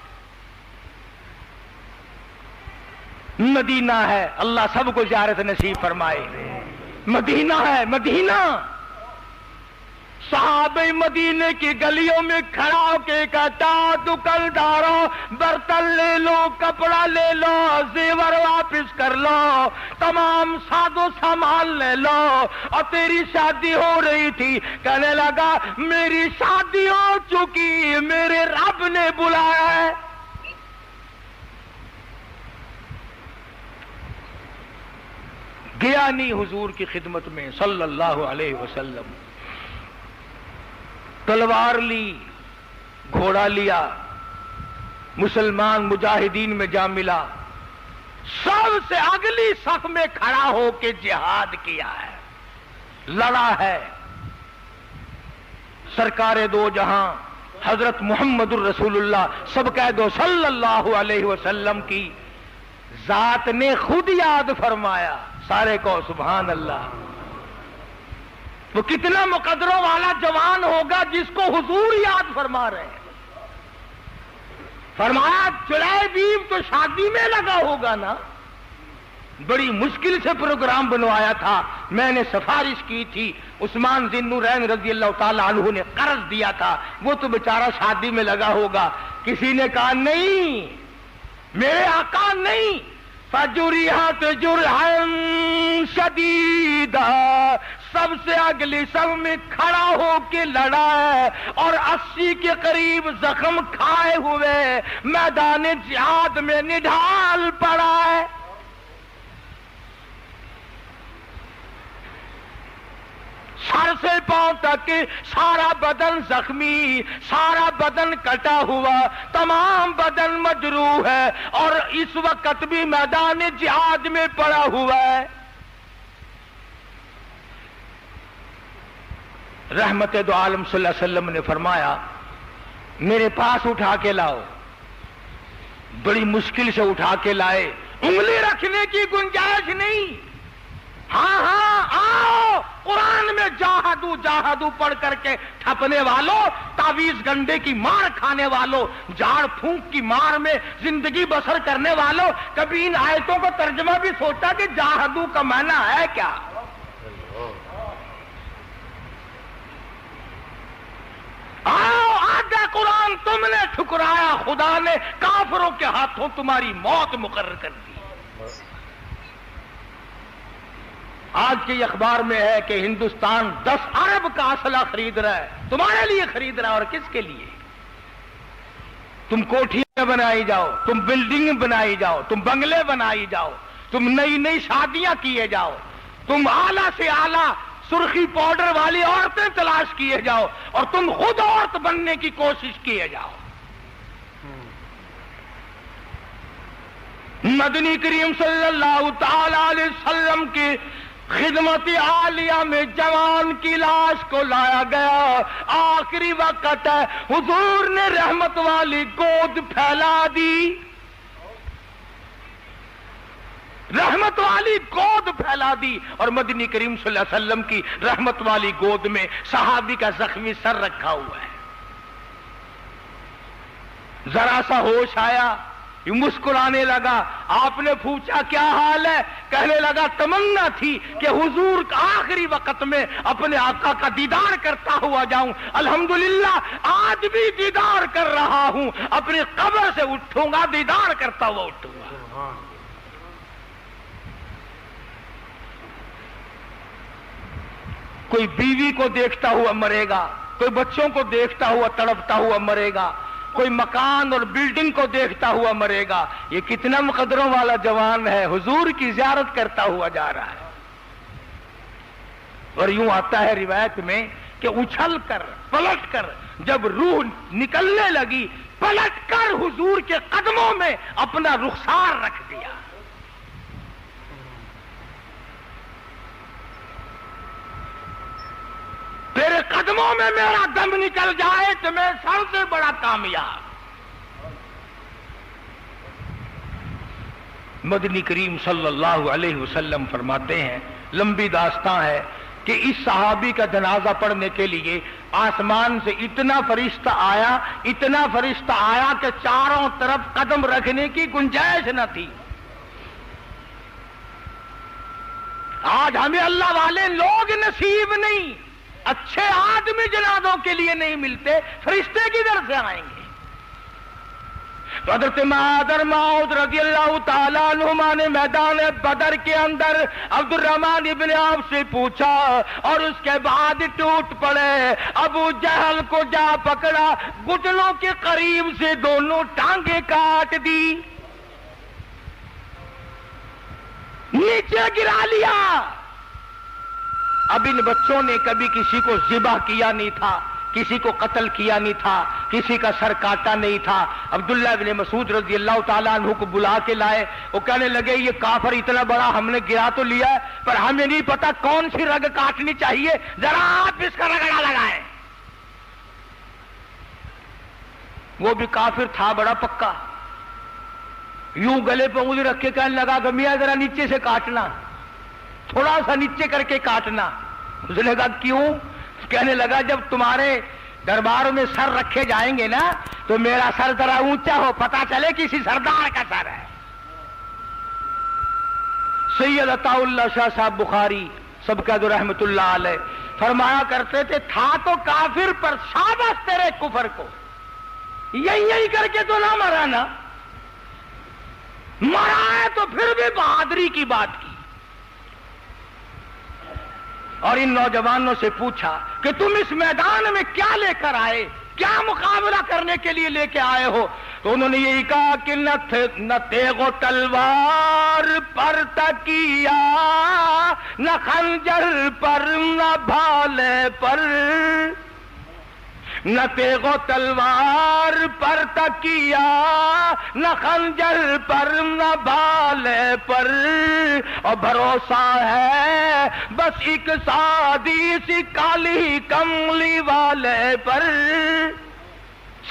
مدینہ ہے اللہ سب کو زیارت نصیب فرمائے مدینہ ہے مدینہ صحابہ مدینے کی گلیوں میں کھڑا ہو کے کہتا دکانداروں برتن لے لو کپڑا لے لو زیور واپس کر لو تمام ساز و سامان لے لو اور تیری شادی ہو رہی تھی کہنے لگا میری شادی ہو چکی میرے رب نے بلایا ہے گیا نہیں حضور کی خدمت میں صلی اللہ علیہ وسلم تلوار لی گھوڑا لیا مسلمان مجاہدین میں جا ملا سب سے اگلی صف میں کھڑا ہو کے جہاد کیا ہے لڑا ہے سرکار دو جہاں حضرت محمد الرسول اللہ سب کہہ دو صلی اللہ علیہ وسلم کی ذات نے خود یاد فرمایا سارے کو سبحان اللہ وہ کتنا مقدروں والا جوان ہوگا جس کو حضور یاد فرما رہے ہیں فرمایا چڑائے بیو تو شادی میں لگا ہوگا نا بڑی مشکل سے پروگرام بنوایا تھا میں نے سفارش کی تھی عثمان ذی النورین رضی اللہ تعالی عنہ نے قرض دیا تھا وہ تو بیچارہ شادی میں لگا ہوگا کسی نے کہا نہیں میرے آقا نہیں فجرحت جرحا شدیدا سب سے اگلی سب میں کھڑا ہو کے لڑا ہے اور 80 کے قریب زخم کھائے ہوئے میدان جہاد میں نڈھال پڑا ہے سر سے پاؤں تک سارا بدن زخمی سارا بدن کٹا ہوا تمام بدن مجروح ہے اور اس وقت بھی میدان جہاد میں پڑا ہوا ہے رحمت دو عالم صلی اللہ علیہ وسلم نے فرمایا میرے پاس اٹھا کے لاؤ. بڑی مشکل سے اٹھا کے لائے, انگلی رکھنے کی گنجائش نہیں. ہاں آؤ, قرآن میں جاہدو جاہدو پڑھ کر کے ٹھپنے والوں, تعویذ گنڈے کی مار کھانے والوں, جھاڑ پھونک کی مار میں زندگی بسر کرنے والوں, کبھی ان آیتوں کو ترجمہ بھی سوچا کہ جاہدو کا معنی ہے کیا؟ آؤ, آدھا قرآن تم نے ٹھکرایا, خدا نے کافروں کے ہاتھوں تمہاری موت مقرر کر دی. آج کے اخبار میں ہے کہ ہندوستان 10 ارب کا اسلحہ خرید رہا ہے, تمہارے لیے خرید رہا ہے. اور کس کے لیے؟ تم کوٹھیاں بنائی جاؤ, تم بلڈنگ بنائی جاؤ, تم بنگلے بنائی جاؤ, تم نئی نئی شادیاں کیے جاؤ, تم اعلیٰ سے اعلیٰ سرخی پاؤڈر والی عورتیں تلاش کیے جاؤ, اور تم خود عورت بننے کی کوشش کیے جاؤ. مدنی کریم صلی اللہ تعالی علیہ وسلم کی خدمت عالیہ میں جوان کی لاش کو لایا گیا. آخری وقت ہے, حضور نے رحمت والی گود پھیلا دی, رحمت والی گود پھیلا دی, اور مدنی کریم صلی اللہ علیہ وسلم کی رحمت والی گود میں صحابی کا زخمی سر رکھا ہوا ہے. ذرا سا ہوش آیا, یہ مسکرانے لگا. آپ نے پوچھا کیا حال ہے؟ کہنے لگا تمنا تھی کہ حضور آخری وقت میں اپنے آقا کا دیدار کرتا ہوا جاؤں. الحمدللہ آج بھی دیدار کر رہا ہوں, اپنی قبر سے اٹھوں گا, دیدار کرتا ہوا اٹھوں گا. کوئی بیوی کو دیکھتا ہوا مرے گا, کوئی بچوں کو دیکھتا ہوا تڑپتا ہوا مرے گا, کوئی مکان اور بلڈنگ کو دیکھتا ہوا مرے گا. یہ کتنا مقدروں والا جوان ہے, حضور کی زیارت کرتا ہوا جا رہا ہے. اور یوں آتا ہے روایت میں کہ اچھل کر پلٹ کر جب روح نکلنے لگی, پلٹ کر حضور کے قدموں میں اپنا رخسار رکھ دیا. تیرے قدموں میں میرا دم نکل جائے تو میں سب سے بڑا کامیاب. مدنی کریم صلی اللہ علیہ وسلم فرماتے ہیں, لمبی داستان ہے کہ اس صحابی کا جنازہ پڑھنے کے لیے آسمان سے اتنا فرشتہ آیا کہ چاروں طرف قدم رکھنے کی گنجائش نہ تھی. آج ہمیں اللہ والے لوگ نصیب نہیں, اچھے آدمی جنازوں کے لیے نہیں ملتے, فرشتے کدھر سے آئیں گے؟ تو حضرت معاذ رضی اللہ تعالیٰ عنہما نے میدان بدر کے اندر عبد الرحمن ابن عوف سے پوچھا, اور اس کے بعد ٹوٹ پڑے. ابو جہل کو جا پکڑا, گھٹنوں کے قریب سے دونوں ٹانگیں کاٹ دی, نیچے گرا لیا. اب ان بچوں نے کبھی کسی کو ذبح کیا نہیں تھا, کسی کو قتل کیا نہیں تھا, کسی کا سر کاٹا نہیں تھا. عبداللہ بن مسعود رضی اللہ تعالیٰ عنہ کو بلا کے لائے. وہ کہنے لگے یہ کافر اتنا بڑا ہم نے گرا تو لیا ہے, پر ہمیں نہیں پتا کون سی رگ کاٹنی چاہیے, ذرا آپ اس کا رگڑا لگائیں. وہ بھی کافر تھا بڑا پکا, یوں گلے پہ انگلی رکھ کے کہنے لگا کہ میاں ذرا نیچے سے کاٹنا, تھوڑا سا نیچے کر کے کاٹنا. اس نے کہا کیوں؟ کہنے لگا جب تمہارے دربار میں سر رکھے جائیں گے نا تو میرا سر ذرا اونچا ہو, پتا چلے کسی سردار کا سر ہے. سید عطا اللہ شاہ صاحب بخاری سب کا رحمت اللہ علیہ فرمایا کرتے تھے, تھا تو کافر پر شاباش تیرے کفر کو, یہی کر کے تو نہ مرا نا, مرا ہے تو پھر بھی بہادری کی بات کی. اور ان نوجوانوں سے پوچھا کہ تم اس میدان میں کیا لے کر آئے, کیا مقابلہ کرنے کے لیے لے کے آئے ہو؟ تو انہوں نے یہی کہا کہ نہ تیغ و تلوار پر تکیا, نہ خنجر پر, نہ بھالے پر, نہ تیغ و تلوار پر تکیا, نہ خنجر پر, نہ بھالے پر, اور بھروسہ ہے بس ایک سادی سی کالی کملی والے پر.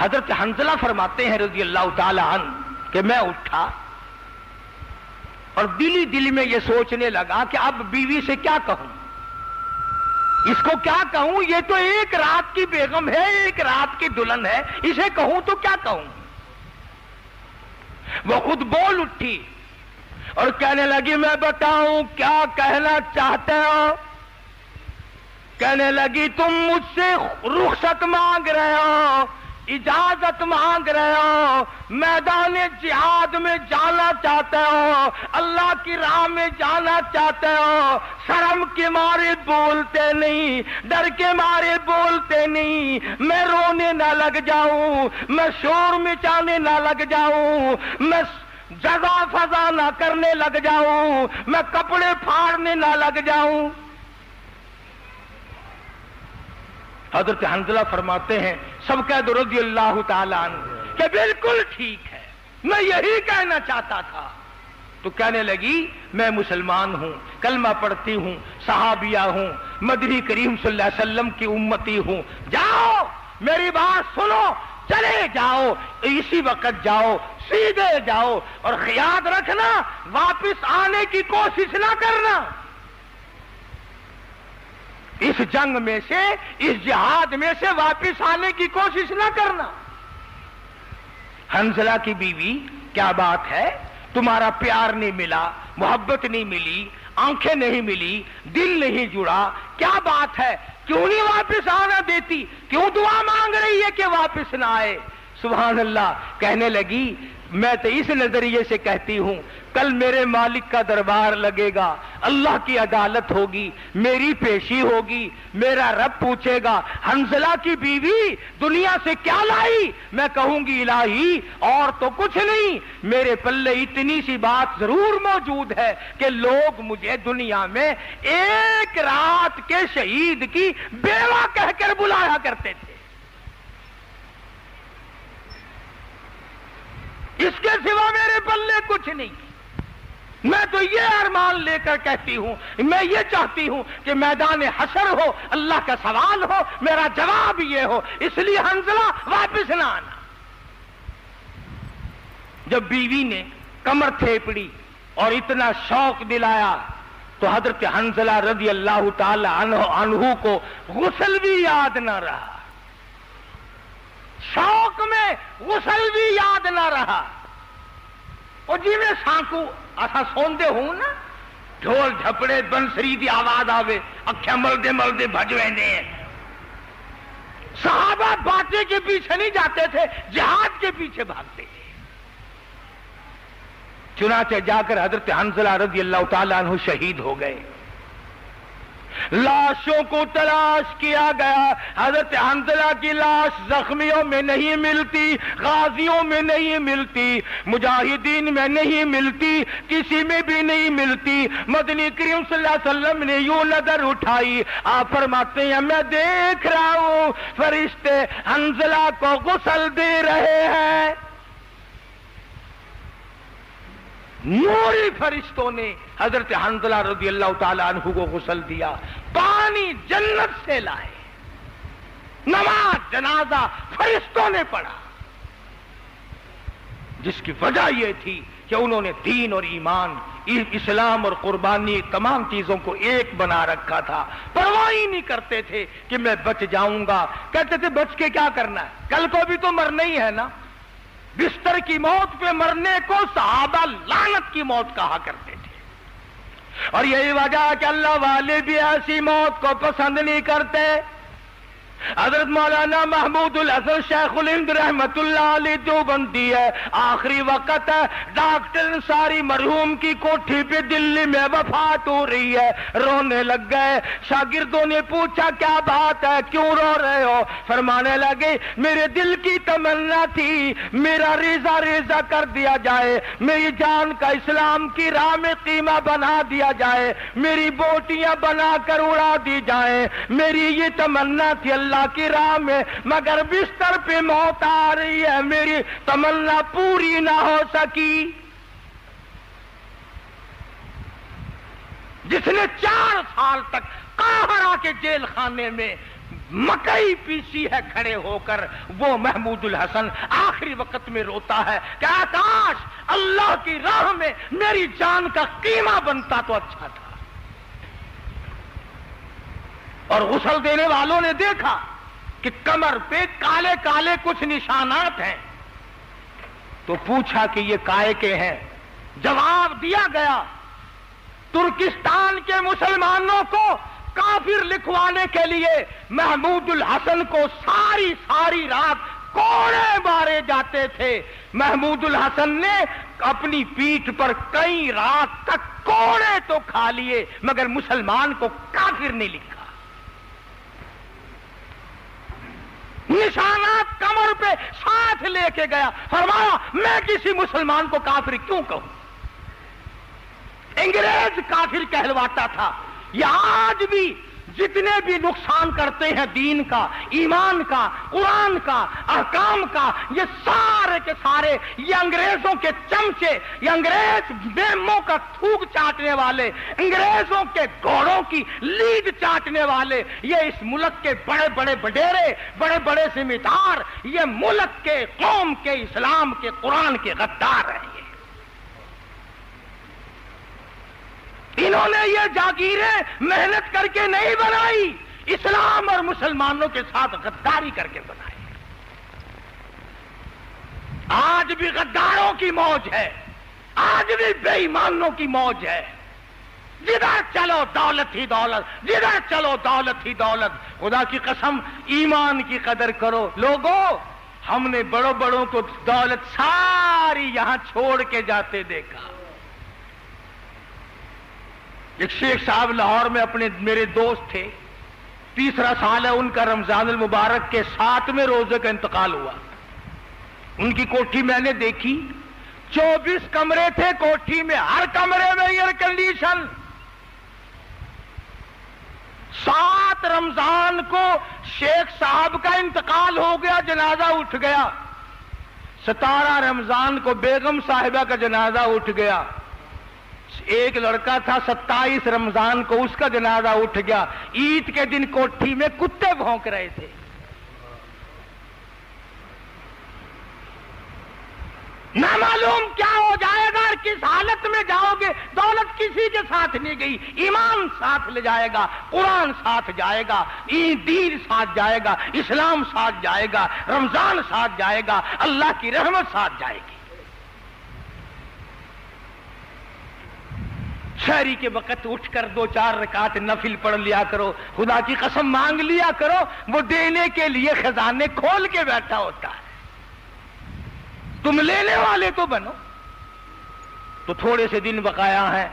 حضرت حنظلہ فرماتے ہیں رضی اللہ تعالی عنہ کہ میں اٹھا اور دل میں یہ سوچنے لگا کہ اب بیوی سے کیا کہوں، اس کو کیا کہوں، یہ تو ایک رات کی بیگم ہے، ایک رات کی دلہن ہے، اسے کہوں تو کیا کہوں۔ وہ خود بول اٹھی اور کہنے لگی میں بتاؤں کیا کہنا چاہتے ہو؟ کہنے لگی تم مجھ سے رخصت مانگ رہے ہو، اجازت مانگ رہے ہو، میدان جہاد میں جانا چاہتے ہو، اللہ کی راہ میں جانا چاہتے ہو، شرم کے مارے بولتے نہیں، ڈر کے مارے بولتے نہیں، میں رونے نہ لگ جاؤں، میں شور مچانے نہ لگ جاؤں، میں جزا فضا نہ کرنے لگ جاؤں، میں کپڑے پھاڑنے نہ لگ جاؤں۔ حضرت حنظلہ فرماتے ہیں سب کہہ دو رضی اللہ تعالیٰ عنہ کہ بالکل ٹھیک ہے، میں یہی کہنا چاہتا تھا۔ تو کہنے لگی میں مسلمان ہوں، کلمہ پڑھتی ہوں، صحابیہ ہوں، مدنی کریم صلی اللہ علیہ وسلم کی امتی ہوں، جاؤ میری بات سنو، چلے جاؤ، اسی وقت جاؤ، سیدھے جاؤ، اور یاد رکھنا واپس آنے کی کوشش نہ کرنا، اس جنگ میں سے، اس جہاد میں سے واپس آنے کی کوشش نہ کرنا۔ حنظلہ کی بیوی کیا بات ہے، تمہارا پیار نہیں ملا، محبت نہیں ملی، آنکھیں نہیں ملی، دل نہیں جڑا، کیا بات ہے، کیوں نہیں واپس آنا دیتی، کیوں دعا مانگ رہی ہے کہ واپس نہ آئے؟ سبحان اللہ۔ کہنے لگی میں تو اس نظریے سے کہتی ہوں کل میرے مالک کا دربار لگے گا، اللہ کی عدالت ہوگی، میری پیشی ہوگی، میرا رب پوچھے گا حنظلہ کی بیوی دنیا سے کیا لائی؟ میں کہوں گی الہی اور تو کچھ نہیں، میرے پلے اتنی سی بات ضرور موجود ہے کہ لوگ مجھے دنیا میں ایک رات کے شہید کی بیوہ کہہ کر بلایا کرتے تھے، اس کے سوا میرے پلے کچھ نہیں۔ میں تو یہ ارمان لے کر کہتی ہوں، میں یہ چاہتی ہوں کہ میدان حشر ہو، اللہ کا سوال ہو، میرا جواب یہ ہو، اس لیے حنظلہ واپس نہ آنا۔ جب بیوی نے کمر تھیپڑی اور اتنا شوق دلایا تو حضرت حنظلہ رضی اللہ تعالی عنہ کو غسل بھی یاد نہ رہا، شوق میں غسل بھی یاد نہ رہا۔ اور جی میں سانکو اسا سوندے ہوں نا، ڈھول جھپڑے بنسری دی آواز آوے، اکھیاں ملدے ملدے بھج ویندے ہیں۔ صحابہ باٹے کے پیچھے نہیں جاتے تھے، جہاد کے پیچھے بھاگتے تھے۔ چنانچہ جا کر حضرت حنظلہ رضی اللہ تعالیٰ عنہ شہید ہو گئے، لاشوں کو تلاش کیا گیا، حضرت حنظلہ کی لاش زخمیوں میں نہیں ملتی، غازیوں میں نہیں ملتی، مجاہدین میں نہیں ملتی، کسی میں بھی نہیں ملتی۔ مدنی کریم صلی اللہ علیہ وسلم نے یوں نظر اٹھائی، آپ فرماتے ہیں میں دیکھ رہا ہوں فرشتے حنظلہ کو غسل دے رہے ہیں۔ نوری فرشتوں نے حضرت حنظلہ رضی اللہ تعالیٰ عنہ کو غسل دیا، پانی جنت سے لائے، نماز جنازہ فرشتوں نے پڑھا، جس کی وجہ یہ تھی کہ انہوں نے دین اور ایمان، اسلام اور قربانی، تمام چیزوں کو ایک بنا رکھا تھا، پرواہ ہی نہیں کرتے تھے کہ میں بچ جاؤں گا، کہتے تھے بچ کے کیا کرنا ہے، کل کو بھی تو مرنا ہی ہے نا۔ بستر کی موت پہ مرنے کو صحابہ لعنت کی موت کہا کرتے تھے، اور یہی وجہ کہ اللہ والے بھی ایسی موت کو پسند نہیں کرتے۔ حضرت مولانا محمود الحسن شیخ الہند رحمت اللہ علیہ دیوبندی ہے، آخری وقت ہے، ڈاکٹر انصاری مرحوم کی کوٹھی پہ دلی میں وفات ہو رہی ہے، رونے لگ گئے۔ شاگردوں نے پوچھا کیا بات ہے، کیوں رو رہے ہو؟ فرمانے لگے میرے دل کی تمنا تھی میرا ریزہ ریزہ کر دیا جائے، میری جان کا اسلام کی راہ میں قیمہ بنا دیا جائے، میری بوٹیاں بنا کر اڑا دی جائیں، میری یہ تمنا تھی اللہ کی راہ میں، مگر بستر پہ موت آ رہی ہے، میری تمنا پوری نہ ہو سکی۔ جس نے 4 سال تک قاہرہ کے جیل خانے میں مکئی پیسی ہے کھڑے ہو کر، وہ محمود الحسن آخری وقت میں روتا ہے کہ کاش اللہ کی راہ میں میری جان کا قیمہ بنتا تو اچھا تھا۔ اور غسل دینے والوں نے دیکھا کہ کمر پہ کالے کالے کچھ نشانات ہیں، تو پوچھا کہ یہ کائے کے ہیں؟ جواب دیا گیا ترکستان کے مسلمانوں کو کافر لکھوانے کے لیے محمود الحسن کو ساری رات کوڑے مارے جاتے تھے۔ محمود الحسن نے اپنی پیٹھ پر کئی رات تک کوڑے تو کھا لیے مگر مسلمان کو کافر نہیں لکھا۔ نشانات کمر پہ ساتھ لے کے گیا، فرمایا میں کسی مسلمان کو کافر کیوں کہوں؟ انگریز کافر کہلواتا تھا۔ یہ آج بھی جتنے بھی نقصان کرتے ہیں دین کا، ایمان کا، قرآن کا، احکام کا، یہ سارے کے سارے یہ انگریزوں کے چمچے، یہ انگریز بیموں کا تھوک چاٹنے والے، انگریزوں کے گھوڑوں کی لیڈ چاٹنے والے، یہ اس ملک کے بڑے بڑے وڈیرے، بڑے بڑے ذمہ دار، یہ ملک کے، قوم کے، اسلام کے، قرآن کے غدار ہیں۔ انہوں نے یہ جاگیریں محنت کر کے نہیں بنائی، اسلام اور مسلمانوں کے ساتھ غداری کر کے بنائی۔ آج بھی غداروں کی موج ہے، آج بھی بے ایمانوں کی موج ہے۔ جدھر چلو دولت ہی دولت، جدھر چلو دولت ہی دولت۔ خدا کی قسم ایمان کی قدر کرو لوگوں۔ ہم نے بڑوں بڑوں کو دولت ساری یہاں چھوڑ کے جاتے دیکھا۔ ایک شیخ صاحب لاہور میں اپنے میرے دوست تھے، تیسرا سال ہے ان کا، رمضان المبارک کے 7ویں روزے کا انتقال ہوا۔ ان کی کوٹھی میں نے دیکھی، 24 کمرے تھے کوٹھی میں، ہر کمرے میں ایئر کنڈیشن۔ 7 رمضان کو شیخ صاحب کا انتقال ہو گیا، جنازہ اٹھ گیا۔ 17 رمضان کو بیگم صاحبہ کا جنازہ اٹھ گیا۔ ایک لڑکا تھا 27 رمضان کو، اس کا جنازہ اٹھ گیا۔ عید کے دن کوٹھی میں کتے بھونک رہے تھے۔ نہ معلوم کیا ہو جائے گا اور کس حالت میں جاؤ گے۔ دولت کسی کے ساتھ نہیں گئی، ایمان ساتھ لے جائے گا، قرآن ساتھ جائے گا، دین ساتھ جائے گا، اسلام ساتھ جائے گا، رمضان ساتھ جائے گا، اللہ کی رحمت ساتھ جائے گی۔ شہری کے وقت اٹھ کر 2-4 رکعت نفل پڑھ لیا کرو، خدا کی قسم مانگ لیا کرو، وہ دینے کے لیے خزانے کھول کے بیٹھا ہوتا ہے۔ تم لینے والے تو بنو۔ تو تھوڑے سے دن بقایا ہیں،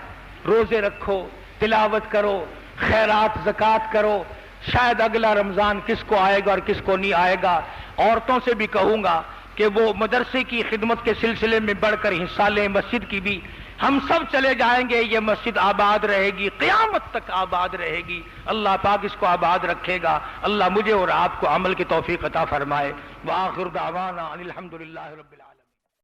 روزے رکھو، تلاوت کرو، خیرات زکات کرو۔ شاید اگلا رمضان کس کو آئے گا اور کس کو نہیں آئے گا۔ عورتوں سے بھی کہوں گا کہ وہ مدرسے کی خدمت کے سلسلے میں بڑھ کر حصہ لیں، مسجد کی بھی۔ ہم سب چلے جائیں گے، یہ مسجد آباد رہے گی، قیامت تک آباد رہے گی۔ اللہ پاک اس کو آباد رکھے گا۔ اللہ مجھے اور آپ کو عمل کی توفیق عطا فرمائے۔ وآخر دعوانا ان الحمدللہ رب العالمین۔